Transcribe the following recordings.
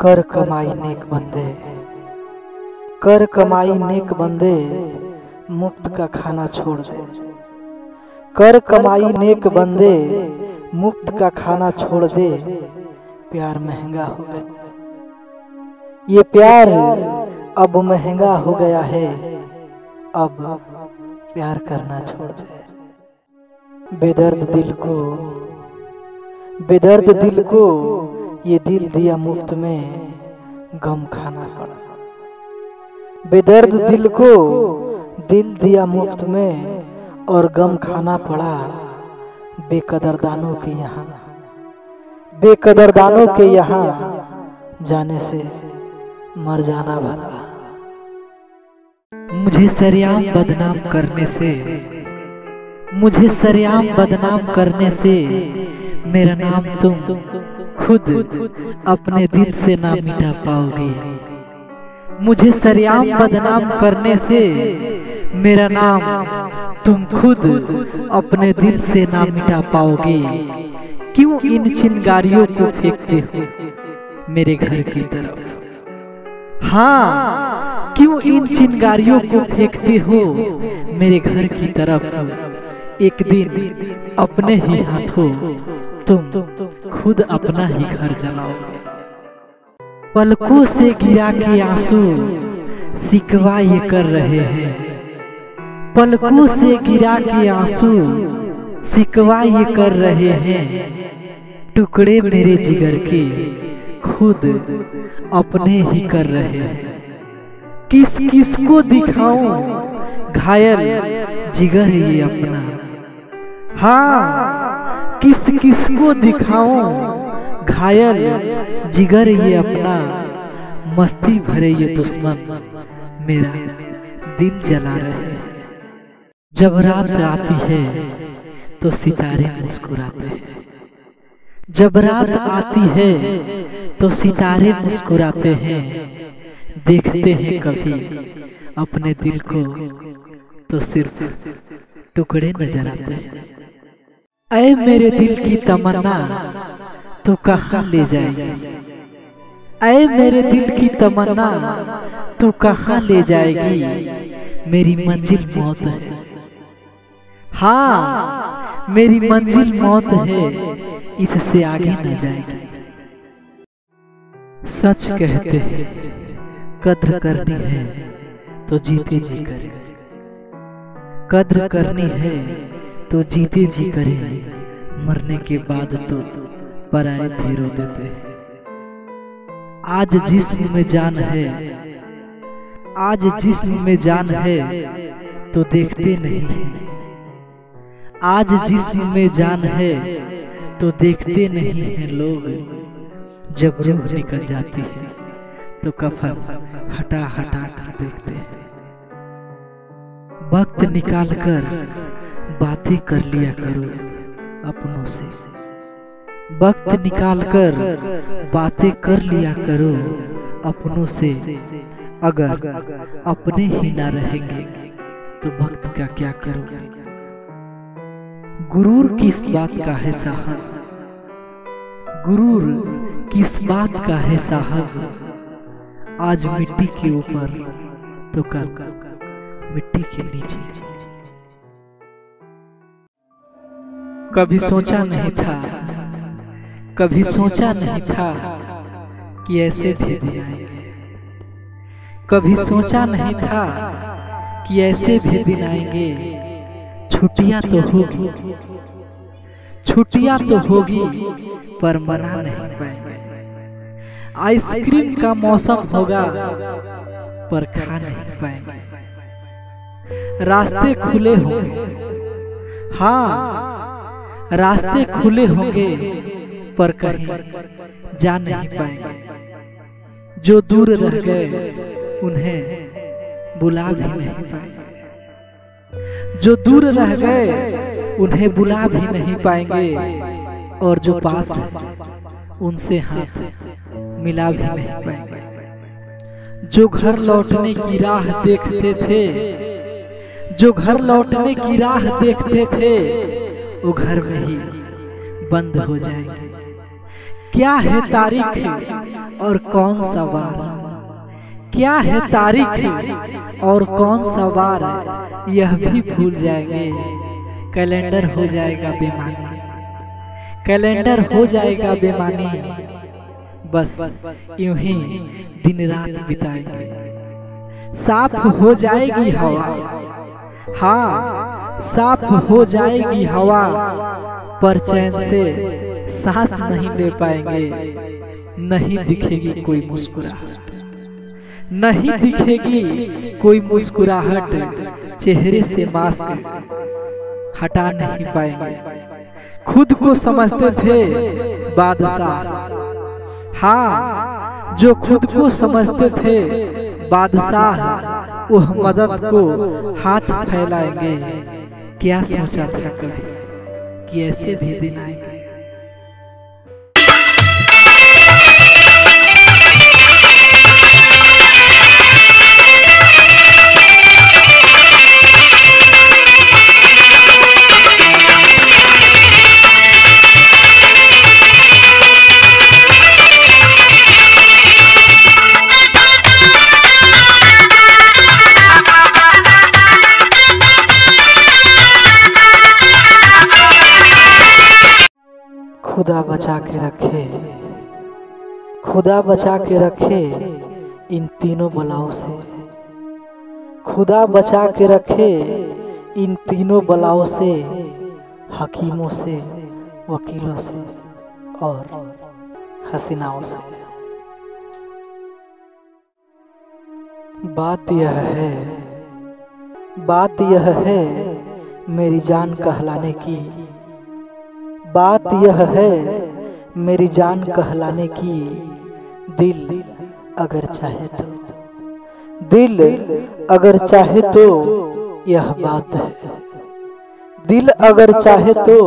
कर कमाई नेक बंदे, कर कमाई नेक बंदे, मुफ्त का खाना छोड़ दे। कर कमाई नेक बंदे, मुफ्त का खाना छोड़ दे। प्यार महंगा हो गया, ये प्यार अब महंगा हो गया है, अब प्यार करना छोड़ दे। बेदर्द दिल को ये दिल दिया मुफ्त में, गम खाना पड़ा। बेदर्द दिल को दिल दिया मुफ्त में और गम खाना पड़ा। बेकदर दानों के यहाँ जाने से मर जाना भला। मुझे सरेआम बदनाम करने से मेरा नाम तुम खुद अपने दिल से ना मिटा पाओगे। मुझे सरेआम बदनाम करने से मेरा नाम तुम खुद अपने दिल से ना मिटा पाओगे। क्यों इन चिंगारियों को फेंकते हो मेरे घर की तरफ? हाँ, क्यों इन चिंगारियों को फेंकते हो मेरे घर की तरफ? एक दिन अपने ही हाथों तुम खुद अपना ही घर जलाओगे। पलकों से गिरा के आंसू सिकवा ये कर रहे हैं। पलकों से गिरा के आंसू सिकवा ये कर रहे हैं। टुकड़े मेरे जिगर के खुद अपने ही कर रहे हैं। किस किस को दिखाऊं घायल जिगर ये अपना? हाँ, किस किस को दिखाऊं घायल जिगर ये अपना? मस्ती भरे ये दुश्मन मेरा दिल जला रहे हैं। जब रात आती है तो सितारे मुस्कुराते हैं। जब रात आती है तो सितारे मुस्कुराते हैं। देखते हैं कभी अपने दिल को तो सिर्फ टुकड़े नजर आते हैं। ऐ मेरे दिल की तमन्ना तो कहाँ ले जाएगी? ऐ मेरे दिल की तमन्ना तो कहाँ ले जाएगी? मेरी मंजिल मौत है। हाँ, मेरी मंजिल मौत है, इससे आगे न जाएगी। सच कहते हैं कद्र करनी है तो जीते जी करे। कद्र करनी है तो जीते जी करे। मरने के बाद तो पराए भी रो देते हैं। आज जिस्म में जान है, आज जिस्म में जान है तो देखते नहीं हैं। आज जिस्म में जान है तो देखते नहीं हैं लोग। जब रूह निकल जाती है तो कफन हटा हटा कर देखते हैं। वक्त निकाल कर बातें कर लिया करो अपनों से। वक्त निकाल कर बातें कर लिया करो अपनों से। अगर अपने ही ना रहेंगे तो वक्त का क्या करोगे? गुरूर किस बात का है साहब? गुरूर किस बात का है साहब? आज मिट्टी के ऊपर तो कल मिट्टी के नीचे। कभी सोचा नहीं था, कभी सोचा नहीं था कि ऐसे भी दिन आएंगे। कभी सोचा नहीं था कि ऐसे भी दिन आएंगे। छुट्टियां तो होगी, छुट्टियां तो होगी पर मना नहीं पाएंगे। आइसक्रीम का मौसम होगा पर खा नहीं पाएंगे। रास्ते खुले होंगे, हाँ रास्ते खुले होंगे पर कहीं जा नहीं पाएंगे। जो दूर रह गए उन्हें बुला भी नहीं पाएंगे। जो दूर रह गए उन्हें बुला भी नहीं पाएंगे। और जो पास है उनसे हाथ मिला भी नहीं पाएंगे। जो घर लौटने की राह देखते थे, जो घर लौटने की राह देखते थे, वो घर में ही बंद हो जाएंगे। क्या है तारीख और कौन सा वार, क्या है तारीख और कौन सा वार, यह भी भूल जाएंगे। कैलेंडर हो जाएगा बेमानी, कैलेंडर हो जाएगा बेमानी, बस यूं ही दिन रात बिताएंगे। साफ हो जाएगी हवा, हाँ साफ हो जाएगी हवा, पर चैन से सांस नहीं ले पाएंगे। नहीं दिखेगी कोई मुस्कुराहट, नहीं दिखेगी कोई मुस्कुराहट, चेहरे से मास्क हटा नहीं पाएंगे। खुद को समझते थे बादशाह, हाँ जो खुद को समझते थे बादशाह, वह मदद को हाथ फैलाएंगे। क्या सोचा था कभी कि ऐसे भी दिन आएंगे। खुदा बचा के रखे, खुदा बचा के रखे इन तीनों बलाओं से, खुदा बचा के रखे इन तीनों बलाओं से, हकीमों से, वकीलों से और हसीनाओं से। बात यह है मेरी जान कहलाने की, बात यह है मेरी जान कहलाने की। दिल अगर चाहे तो, दिल अगर चाहे तो यह बात है, दिल अगर चाहे तो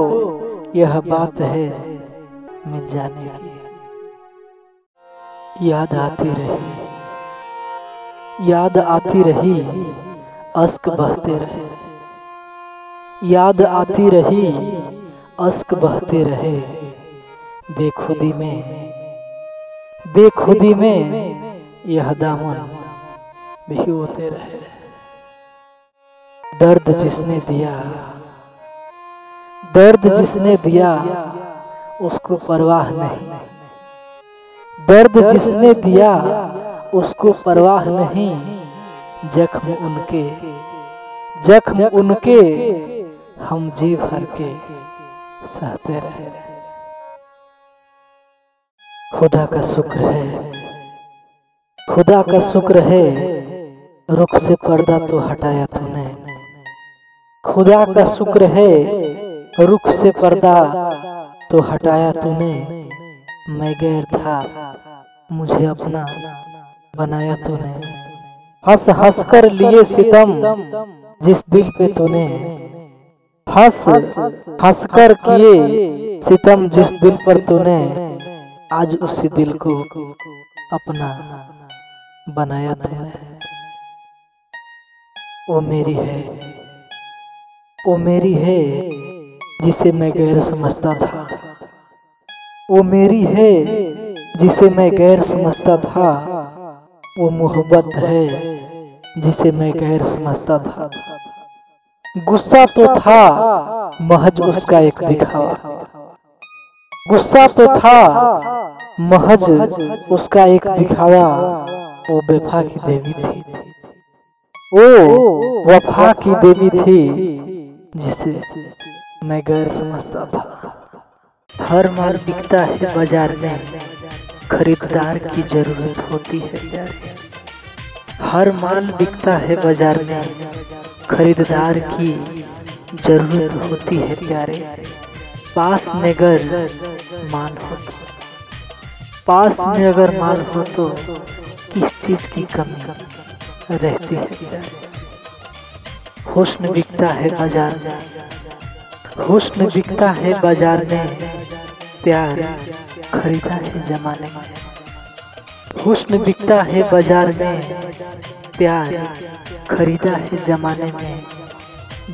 यह बात है मिल जाने की। याद आती रही, याद आती रही, अश्क बहते रहे, याद आती रही, अश्क बहते रहे। बेखुदी में, बेखुदी में यह दामन भिगोते रहे। दर्द जिसने दिया, दर्द जिसने दिया उसको परवाह नहीं, दर्द जिसने दिया उसको परवाह नहीं। जख्म उनके, जख्म उनके हम जी भर के सहते रहे। खुदा का शुक्र है, खुदा का शुक्र है, रुख से पर्दा तो हटाया तूने। खुदा का शुक्र है, रुख से पर्दा तो हटाया तूने। मैं गैर था, मुझे अपना बनाया तूने। हंस हंस कर लिए सितम जिस दिल पे तूने, हंस हंस कर किए सितम जिस दिल पर तूने। आज उसी दिल को अपना बनाया तूने। वो मेरी है, वो मेरी है जिसे मैं गैर समझता था, वो मेरी है जिसे मैं गैर समझता था। वो मोहब्बत है जिसे मैं गैर समझता था। गुस्सा तो था महज उसका एक दिखावा, गुस्सा तो था महज उसका एक दिखावा। वो वफा की देवी थी, वो वफा की देवी थी जिसे मैं गैर समझता था। हर माल बिकता है बाजार में, खरीदार की जरूरत होती है प्यारे। हर माल बिकता है बाजार में, खरीदार की जरूरत होती है प्यारे। पास में अगर माल हो तो, पास में अगर माल हो तो किस चीज की कमी रहती है प्यारे। हुस्न बिकता है बाजार में, हुस्न बिकता है बाजार में, प्यार खरीदा है जमाने में। हुस्न बिकता है बाजार में, प्यार खरीदा है जमाने में।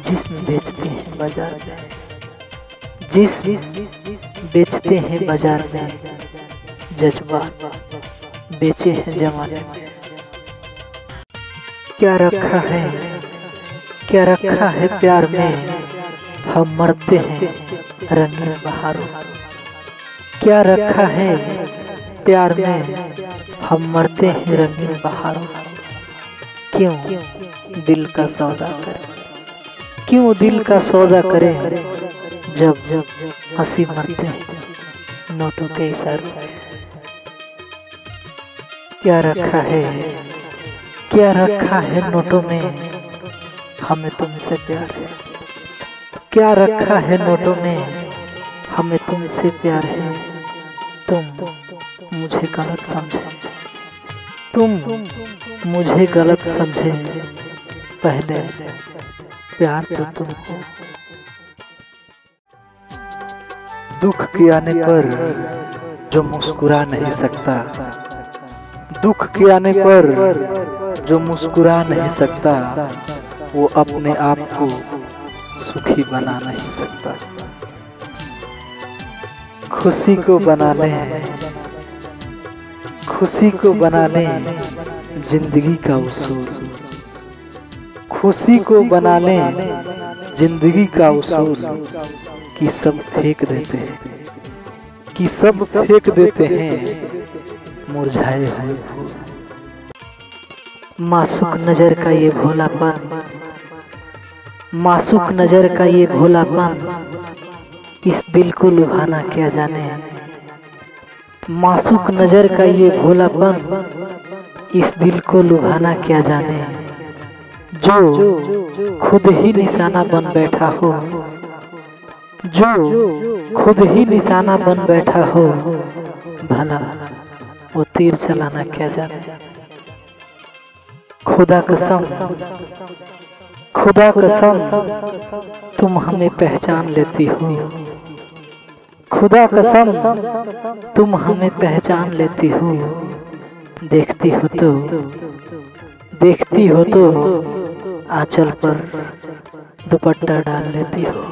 जिस्म बेचते हैं बाजार में, जिस्म बेचते हैं बाजार में, जज्बात बेचे हैं जमाने में। क्या रखा है, क्या रखा है प्यार में, हम मरते हैं रंगीन बहारों। क्या रखा है प्यार में, हम मरते हैं रंगीन बहारों। क्यों दिल का सौदा करें, क्यों दिल का सौदा करें, जब हंसी मरते हैं नोटों के इशारों पे। क्या रखा है, क्या रखा है नोटों में, हमें तुमसे प्यार है। क्या रखा है नोटों में, हमें तुमसे प्यार है। तुम मुझे गलत समझे, तुम मुझे गलत समझे, पहले प्यार तो तुमको। दुख के आने पर जो मुस्कुरा नहीं सकता, दुख के आने पर जो मुस्कुरा नहीं सकता, वो अपने आप को सुखी बना नहीं सकता। खुशी को बनाने, खुशी को बनाने जिंदगी का उसूल, खुशी को बनाने जिंदगी का उसूल, कि सब फेंक देते हैं, कि सब फेंक देते हैं मुरझाए हुए फूल। मासूक नजर का ये भोलापन, मासूक नजर का ये भोलापन, इस दिल को लुभाना क्या जाने। मासूक नजर का ये भोलापन, इस दिल को लुभाना क्या जाने। जो खुद ही निशाना बन बैठा हो, जो खुद ही निशाना बन बैठा हो, भला वो तीर चलाना क्या जाने। खुदा कसम, खुदा कसम, तुम हमें पहचान लेती हो। खुदा कसम, तुम हमें पहचान लेती हो। देखती हो तो, देखती हो तो आंचल पर दुपट्टा डाल लेती हो।